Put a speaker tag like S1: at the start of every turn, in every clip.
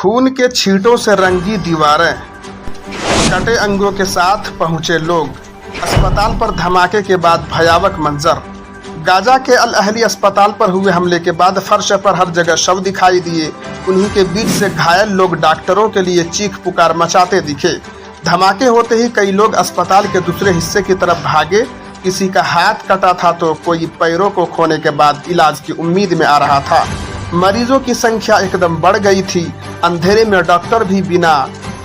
S1: खून के छींटों से रंगी दीवारें, कटे अंगों के साथ पहुंचे लोग। अस्पताल पर धमाके के बाद भयावह मंजर। गाजा के अल अहली अस्पताल पर हुए हमले के बाद फर्श पर हर जगह शव दिखाई दिए। उन्हीं के बीच से घायल लोग डॉक्टरों के लिए चीख पुकार मचाते दिखे। धमाके होते ही कई लोग अस्पताल के दूसरे हिस्से की तरफ भागे। किसी का हाथ कटा था तो कोई पैरों को खोने के बाद इलाज की उम्मीद में आ रहा था। मरीजों की संख्या एकदम बढ़ गई थी। अंधेरे में डॉक्टर भी बिना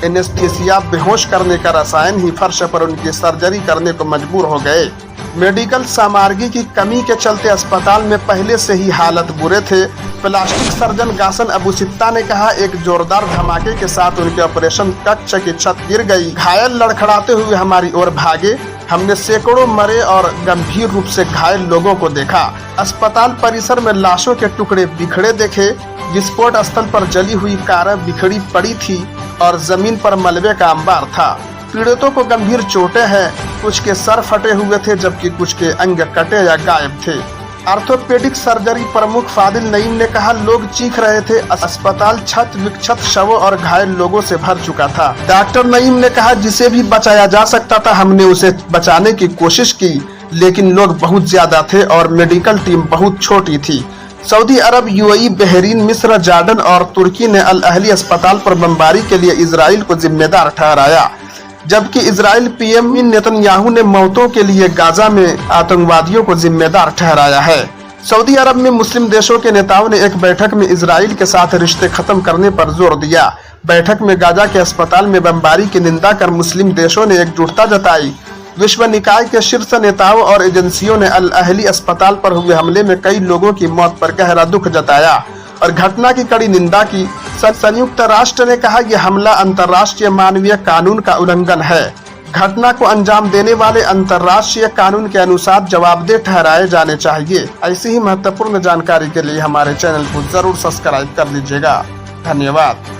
S1: एनेस्थीसिया बेहोश करने का रसायन ही फर्श पर उनकी सर्जरी करने को मजबूर हो गए। मेडिकल सामग्री की कमी के चलते अस्पताल में पहले से ही हालत बुरे थे। प्लास्टिक सर्जन गासन अबू सित्ता ने कहा, एक जोरदार धमाके के साथ उनके ऑपरेशन कक्ष की छत गिर गई। घायल लड़खड़ाते हुए हमारी ओर भागे। हमने सैकड़ों मरे और गंभीर रूप से घायल लोगों को देखा। अस्पताल परिसर में लाशों के टुकड़े बिखरे देखे। विस्फोट स्थल पर जली हुई कारें बिखरी पड़ी थी और जमीन पर मलबे का अंबार था। पीड़ितों को गंभीर चोटें हैं। कुछ के सर फटे हुए थे जबकि कुछ के अंग कटे या गायब थे। ऑर्थोपेडिक सर्जरी प्रमुख फादिल नईम ने कहा, लोग चीख रहे थे। अस्पताल छत विक्षत शवों और घायल लोगों से भर चुका था। डॉक्टर नईम ने कहा, जिसे भी बचाया जा सकता था हमने उसे बचाने की कोशिश की, लेकिन लोग बहुत ज्यादा थे और मेडिकल टीम बहुत छोटी थी। सऊदी अरब, यूएई, बहरीन, मिस्र, जॉर्डन और तुर्की ने अल अहली अस्पताल पर बमबारी के लिए इजराइल को जिम्मेदार ठहराया, जबकि इजराइल पीएम नेतन्याहू ने मौतों के लिए गाजा में आतंकवादियों को जिम्मेदार ठहराया है। सऊदी अरब में मुस्लिम देशों के नेताओं ने एक बैठक में इजराइल के साथ रिश्ते खत्म करने पर जोर दिया। बैठक में गाजा के अस्पताल में बमबारी की निंदा कर मुस्लिम देशों ने एकजुटता जताई। विश्व निकाय के शीर्ष नेताओं और एजेंसियों ने अल अहली अस्पताल पर हुए हमले में कई लोगों की मौत पर गहरा दुख जताया और घटना की कड़ी निंदा की। संयुक्त राष्ट्र ने कहा, यह हमला अंतर्राष्ट्रीय मानवीय कानून का उल्लंघन है। घटना को अंजाम देने वाले अंतर्राष्ट्रीय कानून के अनुसार जवाबदेह ठहराए जाने चाहिए। ऐसी ही महत्वपूर्ण जानकारी के लिए हमारे चैनल को जरूर सब्सक्राइब कर लीजिएगा। धन्यवाद।